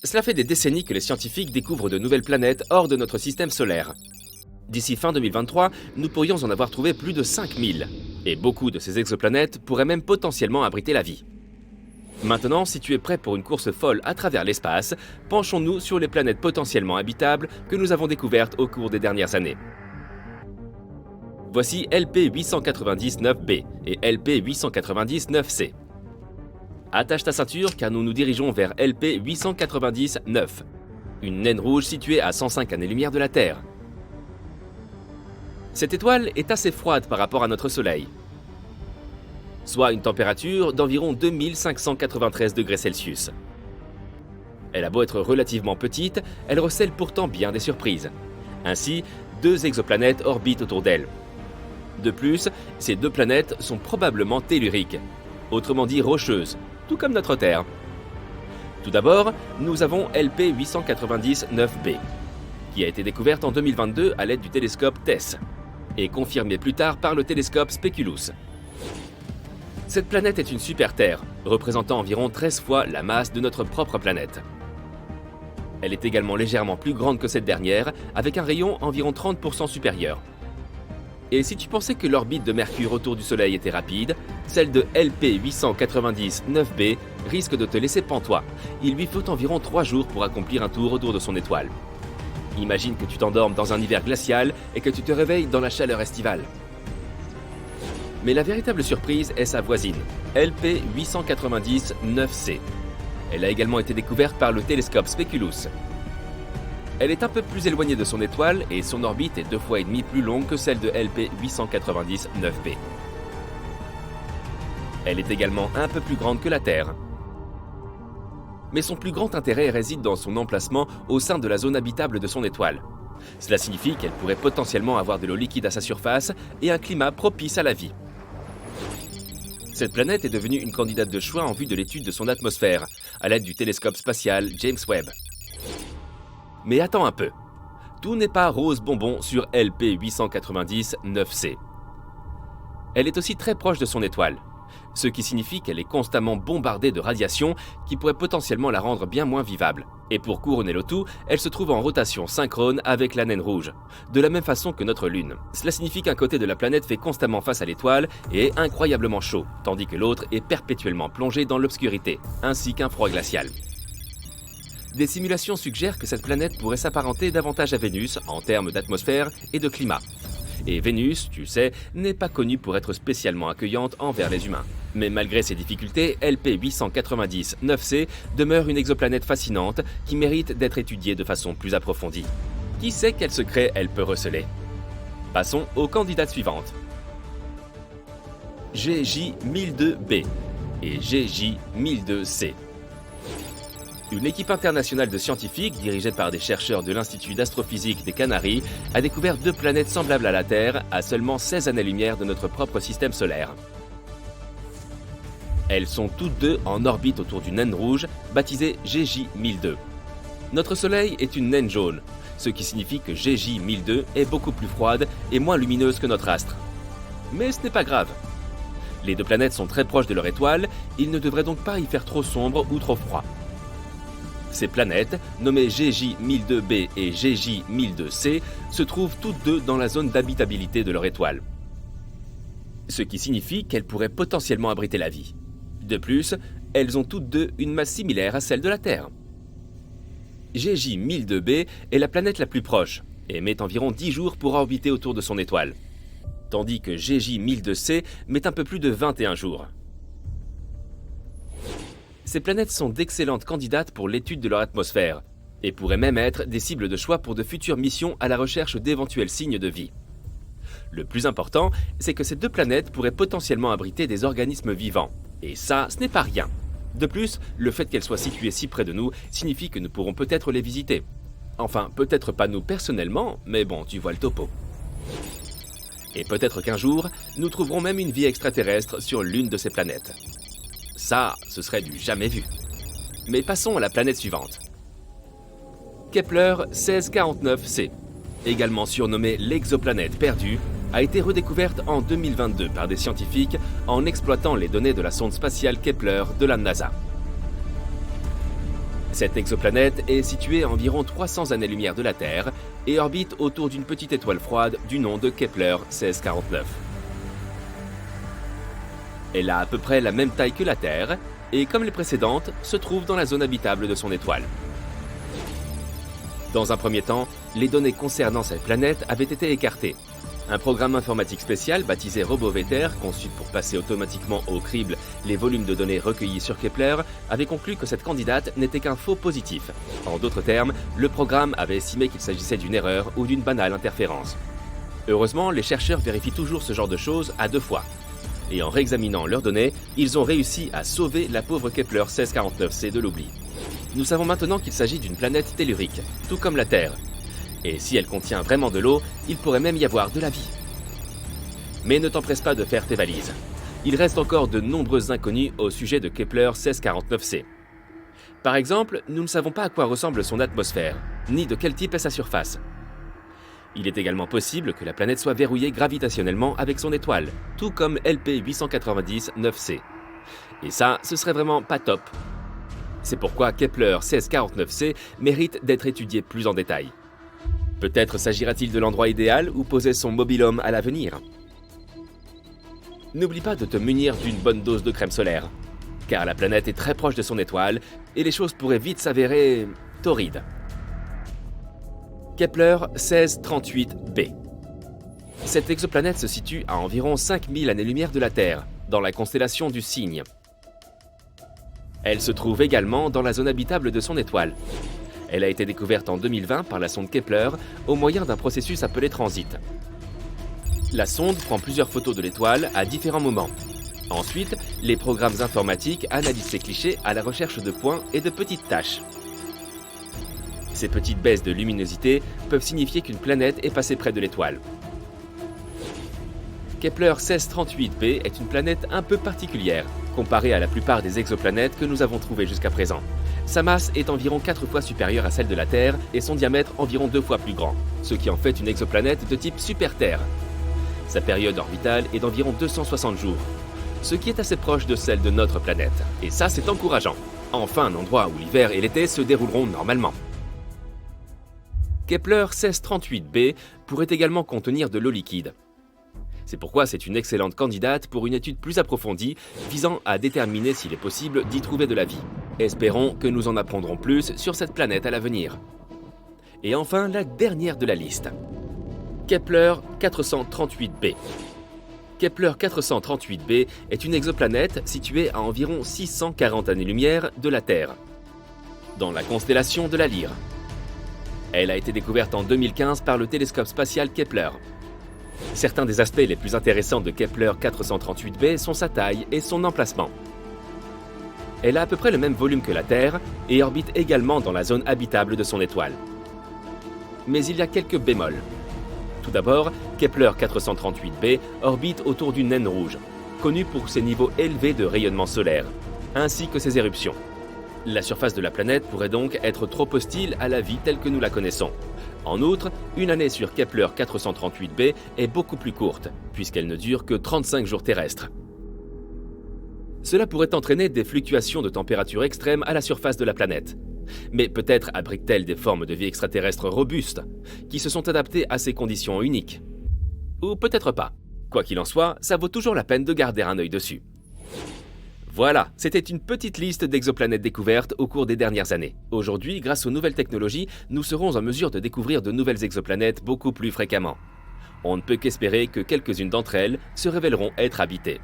Cela fait des décennies que les scientifiques découvrent de nouvelles planètes hors de notre système solaire. D'ici fin 2023, nous pourrions en avoir trouvé plus de 5000. Et beaucoup de ces exoplanètes pourraient même potentiellement abriter la vie. Maintenant, si tu es prêt pour une course folle à travers l'espace, penchons-nous sur les planètes potentiellement habitables que nous avons découvertes au cours des dernières années. Voici LP-890-9b et LP-890-9c. Attache ta ceinture car nous nous dirigeons vers LP-890-9, une naine rouge située à 105 années-lumière de la Terre. Cette étoile est assez froide par rapport à notre Soleil, soit une température d'environ 2593 degrés Celsius. Elle a beau être relativement petite, elle recèle pourtant bien des surprises. Ainsi, 2 exoplanètes orbitent autour d'elle. De plus, ces 2 planètes sont probablement telluriques, autrement dit rocheuses, tout comme notre Terre. Tout d'abord, nous avons LP-890-9b, qui a été découverte en 2022 à l'aide du télescope TESS, et confirmée plus tard par le télescope Speculus. Cette planète est une super-Terre, représentant environ 13 fois la masse de notre propre planète. Elle est également légèrement plus grande que cette dernière, avec un rayon environ 30% supérieur. Et si tu pensais que l'orbite de Mercure autour du Soleil était rapide, celle de LP-890-9b risque de te laisser pantois. Il lui faut environ 3 jours pour accomplir un tour autour de son étoile. Imagine que tu t'endormes dans un hiver glacial et que tu te réveilles dans la chaleur estivale. Mais la véritable surprise est sa voisine, LP-890-9c. Elle a également été découverte par le télescope Speculus. Elle est un peu plus éloignée de son étoile et son orbite est 2,5 fois plus longue que celle de LP-890-9b. Elle est également un peu plus grande que la Terre. Mais son plus grand intérêt réside dans son emplacement au sein de la zone habitable de son étoile. Cela signifie qu'elle pourrait potentiellement avoir de l'eau liquide à sa surface et un climat propice à la vie. Cette planète est devenue une candidate de choix en vue de l'étude de son atmosphère, à l'aide du télescope spatial James Webb. Mais attends un peu, tout n'est pas rose bonbon sur LP-890-9c. Elle est aussi très proche de son étoile, ce qui signifie qu'elle est constamment bombardée de radiation qui pourrait potentiellement la rendre bien moins vivable. Et pour couronner le tout, elle se trouve en rotation synchrone avec la naine rouge, de la même façon que notre Lune. Cela signifie qu'un côté de la planète fait constamment face à l'étoile et est incroyablement chaud, tandis que l'autre est perpétuellement plongé dans l'obscurité, ainsi qu'un froid glacial. Des simulations suggèrent que cette planète pourrait s'apparenter davantage à Vénus en termes d'atmosphère et de climat. Et Vénus, tu sais, n'est pas connue pour être spécialement accueillante envers les humains. Mais malgré ces difficultés, LP-890-9c demeure une exoplanète fascinante qui mérite d'être étudiée de façon plus approfondie. Qui sait quel secret elle peut receler? Passons aux candidates suivantes. GJ-1002b et GJ-1002c. Une équipe internationale de scientifiques, dirigée par des chercheurs de l'Institut d'astrophysique des Canaries, a découvert 2 planètes semblables à la Terre, à seulement 16 années-lumière de notre propre système solaire. Elles sont toutes 2 en orbite autour d'une naine rouge, baptisée GJ-1002. Notre Soleil est une naine jaune, ce qui signifie que GJ-1002 est beaucoup plus froide et moins lumineuse que notre astre. Mais ce n'est pas grave. Les 2 planètes sont très proches de leur étoile, il ne devrait donc pas y faire trop sombre ou trop froid. Ces planètes, nommées GJ-1002b et GJ-1002c, se trouvent toutes 2 dans la zone d'habitabilité de leur étoile. Ce qui signifie qu'elles pourraient potentiellement abriter la vie. De plus, elles ont toutes 2 une masse similaire à celle de la Terre. GJ-1002b est la planète la plus proche et met environ 10 jours pour orbiter autour de son étoile, tandis que GJ-1002c met un peu plus de 21 jours. Ces planètes sont d'excellentes candidates pour l'étude de leur atmosphère et pourraient même être des cibles de choix pour de futures missions à la recherche d'éventuels signes de vie. Le plus important, c'est que ces 2 planètes pourraient potentiellement abriter des organismes vivants. Et ça, ce n'est pas rien. De plus, le fait qu'elles soient situées si près de nous signifie que nous pourrons peut-être les visiter. Enfin, peut-être pas nous personnellement, mais bon, tu vois le topo. Et peut-être qu'un jour, nous trouverons même une vie extraterrestre sur l'une de ces planètes. Ça, ce serait du jamais vu. Mais passons à la planète suivante. Kepler 1649c, également surnommée l'exoplanète perdue, a été redécouverte en 2022 par des scientifiques en exploitant les données de la sonde spatiale Kepler de la NASA. Cette exoplanète est située à environ 300 années-lumière de la Terre et orbite autour d'une petite étoile froide du nom de Kepler 1649. Elle a à peu près la même taille que la Terre et, comme les précédentes, se trouve dans la zone habitable de son étoile. Dans un premier temps, les données concernant cette planète avaient été écartées. Un programme informatique spécial baptisé RoboVetter, conçu pour passer automatiquement au crible les volumes de données recueillis sur Kepler, avait conclu que cette candidate n'était qu'un faux positif. En d'autres termes, le programme avait estimé qu'il s'agissait d'une erreur ou d'une banale interférence. Heureusement, les chercheurs vérifient toujours ce genre de choses à 2 fois. Et en réexaminant leurs données, ils ont réussi à sauver la pauvre Kepler 1649c de l'oubli. Nous savons maintenant qu'il s'agit d'une planète tellurique, tout comme la Terre. Et si elle contient vraiment de l'eau, il pourrait même y avoir de la vie. Mais ne t'empresse pas de faire tes valises. Il reste encore de nombreuses inconnues au sujet de Kepler 1649c. Par exemple, nous ne savons pas à quoi ressemble son atmosphère, ni de quel type est sa surface. Il est également possible que la planète soit verrouillée gravitationnellement avec son étoile, tout comme LP 890-9c. Et ça, ce serait vraiment pas top. C'est pourquoi Kepler 1649c mérite d'être étudié plus en détail. Peut-être s'agira-t-il de l'endroit idéal où poser son mobil-home à l'avenir. N'oublie pas de te munir d'une bonne dose de crème solaire, car la planète est très proche de son étoile et les choses pourraient vite s'avérer torrides. Kepler 1638b. Cette exoplanète se situe à environ 5000 années-lumière de la Terre, dans la constellation du Cygne. Elle se trouve également dans la zone habitable de son étoile. Elle a été découverte en 2020 par la sonde Kepler au moyen d'un processus appelé transit. La sonde prend plusieurs photos de l'étoile à différents moments. Ensuite, les programmes informatiques analysent ces clichés à la recherche de points et de petites taches. Ces petites baisses de luminosité peuvent signifier qu'une planète est passée près de l'étoile. Kepler 1638b est une planète un peu particulière, comparée à la plupart des exoplanètes que nous avons trouvées jusqu'à présent. Sa masse est environ 4 fois supérieure à celle de la Terre et son diamètre environ 2 fois plus grand, ce qui en fait une exoplanète de type super-Terre. Sa période orbitale est d'environ 260 jours, ce qui est assez proche de celle de notre planète. Et ça, c'est encourageant. Enfin, un endroit où l'hiver et l'été se dérouleront normalement. Kepler 1638b pourrait également contenir de l'eau liquide. C'est pourquoi c'est une excellente candidate pour une étude plus approfondie visant à déterminer s'il est possible d'y trouver de la vie. Espérons que nous en apprendrons plus sur cette planète à l'avenir. Et enfin, la dernière de la liste. Kepler 438b. Kepler 438b est une exoplanète située à environ 640 années-lumière de la Terre, dans la constellation de la Lyre. Elle a été découverte en 2015 par le télescope spatial Kepler. Certains des aspects les plus intéressants de Kepler 438b sont sa taille et son emplacement. Elle a à peu près le même volume que la Terre et orbite également dans la zone habitable de son étoile. Mais il y a quelques bémols. Tout d'abord, Kepler 438b orbite autour d'une naine rouge, connue pour ses niveaux élevés de rayonnement solaire, ainsi que ses éruptions. La surface de la planète pourrait donc être trop hostile à la vie telle que nous la connaissons. En outre, une année sur Kepler 438b est beaucoup plus courte, puisqu'elle ne dure que 35 jours terrestres. Cela pourrait entraîner des fluctuations de température extrêmes à la surface de la planète. Mais peut-être abrite-t-elle des formes de vie extraterrestres robustes, qui se sont adaptées à ces conditions uniques. Ou peut-être pas. Quoi qu'il en soit, ça vaut toujours la peine de garder un œil dessus. Voilà, c'était une petite liste d'exoplanètes découvertes au cours des dernières années. Aujourd'hui, grâce aux nouvelles technologies, nous serons en mesure de découvrir de nouvelles exoplanètes beaucoup plus fréquemment. On ne peut qu'espérer que quelques-unes d'entre elles se révéleront être habitées.